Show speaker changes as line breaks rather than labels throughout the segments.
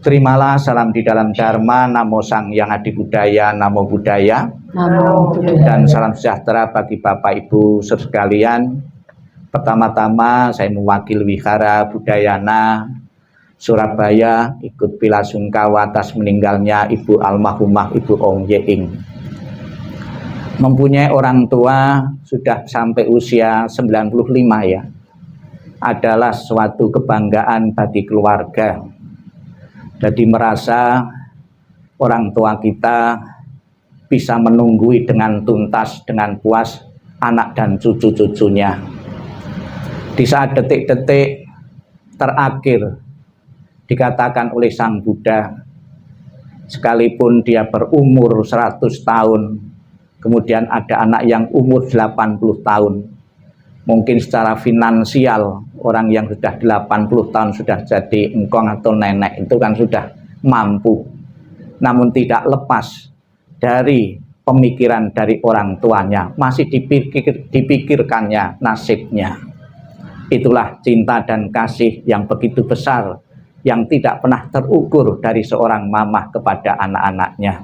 Terimalah salam di dalam Dharma, Namo Sang Hyang Adi Budaya, Namo Buddhaya.
Namo Buddhaya.
Dan salam sejahtera bagi Bapak Ibu sekalian. Pertama-tama saya mewakili Wihara Budayana Surabaya ikut bela sungkawa atas meninggalnya Ibu almarhumah Ibu Ong Ye Ing. Mempunyai orang tua sudah sampai usia 95 ya, adalah suatu kebanggaan bagi keluarga. Jadi merasa orang tua kita bisa menunggui dengan tuntas, dengan puas anak dan cucu-cucunya. Di saat detik-detik terakhir dikatakan oleh Sang Buddha, sekalipun dia berumur 100 tahun, kemudian ada anak yang umur 80 tahun, mungkin secara finansial orang yang sudah 80 tahun sudah jadi engkong atau nenek itu kan sudah mampu, namun tidak lepas dari pemikiran dari orang tuanya, masih dipikirkannya nasibnya. Itulah cinta dan kasih yang begitu besar, yang tidak pernah terukur dari seorang mamah kepada anak-anaknya.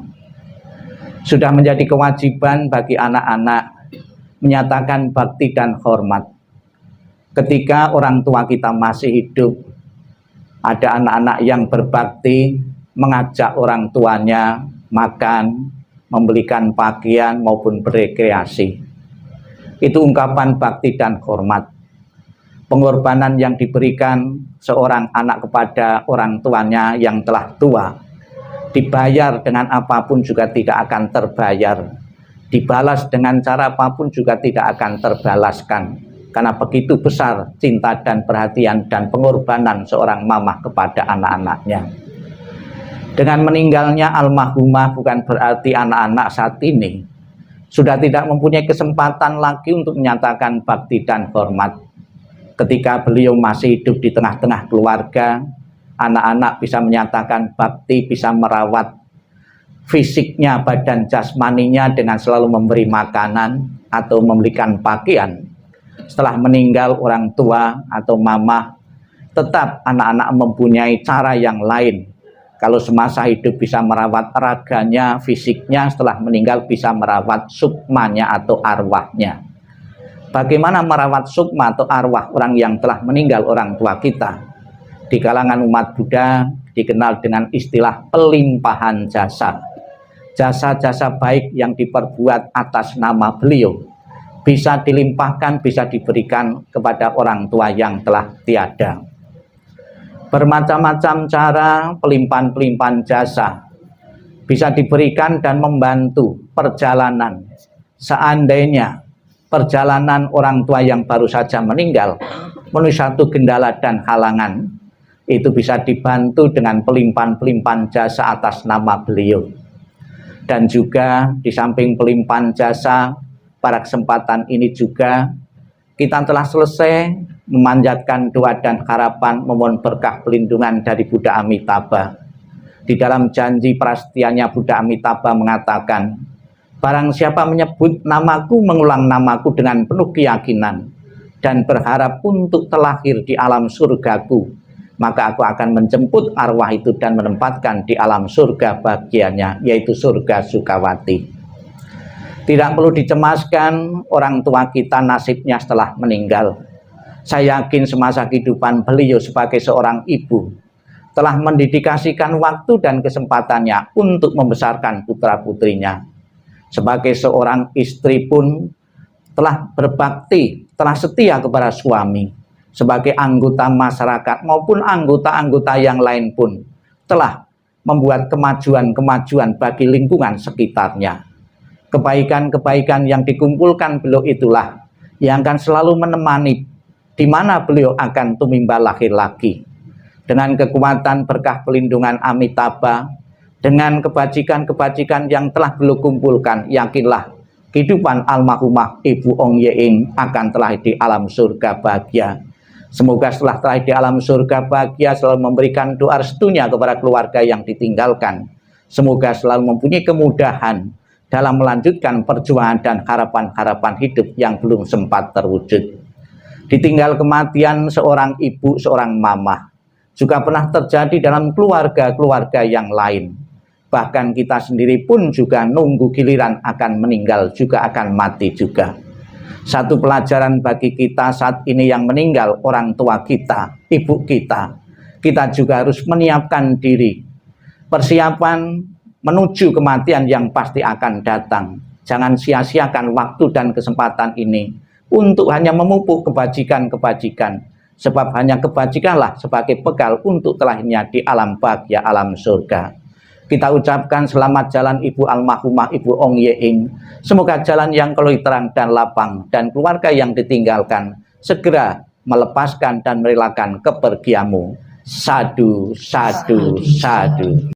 Sudah menjadi kewajiban bagi anak-anak menyatakan bakti dan hormat. Ketika orang tua kita masih hidup, ada anak-anak yang berbakti, mengajak orang tuanya makan, membelikan pakaian maupun berekreasi. Itu ungkapan bakti dan hormat. Pengorbanan yang diberikan seorang anak kepada orang tuanya yang telah tua, dibayar dengan apapun juga tidak akan terbayar, dibalas dengan cara apapun juga tidak akan terbalaskan, karena begitu besar cinta dan perhatian dan pengorbanan seorang mamah kepada anak-anaknya. Dengan meninggalnya almarhumah bukan berarti anak-anak saat ini sudah tidak mempunyai kesempatan lagi untuk menyatakan bakti dan hormat. Ketika beliau masih hidup di tengah-tengah keluarga, anak-anak bisa menyatakan bakti, bisa merawat fisiknya, badan jasmaninya dengan selalu memberi makanan atau memberikan pakaian. Setelah meninggal orang tua atau mama, tetap anak-anak mempunyai cara yang lain. Kalau semasa hidup bisa merawat raganya, fisiknya, setelah meninggal bisa merawat sukmanya atau arwahnya. Bagaimana merawat sukma atau arwah orang yang telah meninggal orang tua kita? Di kalangan umat Buddha dikenal dengan istilah pelimpahan jasa. Jasa-jasa baik yang diperbuat atas nama beliau bisa dilimpahkan, bisa diberikan kepada orang tua yang telah tiada. Bermacam-macam cara pelimpahan-pelimpahan jasa bisa diberikan dan membantu perjalanan. Seandainya perjalanan orang tua yang baru saja meninggal menuju satu kendala dan halangan, itu bisa dibantu dengan pelimpahan-pelimpahan jasa atas nama beliau. Dan juga di samping pelimpahan jasa, pada kesempatan ini juga kita telah selesai memanjatkan doa dan harapan memohon berkah pelindungan dari Buddha Amitabha. Di dalam janji prasetyanya Buddha Amitabha mengatakan, barang siapa menyebut namaku, mengulang namaku dengan penuh keyakinan dan berharap untuk terlahir di alam surgaku, maka aku akan menjemput arwah itu dan menempatkan di alam surga bagiannya, yaitu surga Sukawati. Tidak perlu dicemaskan orang tua kita nasibnya setelah meninggal. Saya yakin semasa kehidupan beliau sebagai seorang ibu telah mendedikasikan waktu dan kesempatannya untuk membesarkan putra-putrinya. Sebagai seorang istri pun telah berbakti, telah setia kepada suami. Sebagai anggota masyarakat maupun anggota-anggota yang lain pun telah membuat kemajuan-kemajuan bagi lingkungan sekitarnya. Kebaikan-kebaikan yang dikumpulkan beliau itulah yang akan selalu menemani di mana beliau akan tumimba lahir lagi. Dengan kekuatan berkah pelindungan Amitabha, dengan kebajikan-kebajikan yang telah beliau kumpulkan, yakinlah kehidupan almarhumah Ibu Ong Ye Ing akan telah di alam surga bahagia. Semoga setelah telah di alam surga bahagia selalu memberikan doa restunya kepada keluarga yang ditinggalkan. Semoga selalu mempunyai kemudahan dalam melanjutkan perjuangan dan harapan-harapan hidup yang belum sempat terwujud. Ditinggal kematian seorang ibu, seorang mamah, juga pernah terjadi dalam keluarga-keluarga yang lain. Bahkan kita sendiri pun juga nunggu giliran akan meninggal, juga akan mati juga. Satu pelajaran bagi kita saat ini yang meninggal, orang tua kita, ibu kita. Kita juga harus menyiapkan diri. Persiapan menuju kematian yang pasti akan datang. Jangan sia-siakan waktu dan kesempatan ini untuk hanya memupuk kebajikan-kebajikan. Sebab hanya kebajikanlah sebagai bekal untuk telahnya di alam bahagia, alam surga. Kita ucapkan selamat jalan Ibu almarhumah Ibu Ong Ye Ing. Semoga jalan yang keluar terang dan lapang, dan keluarga yang ditinggalkan segera melepaskan dan merelakan kepergianmu. Sadu, sadu, sadu.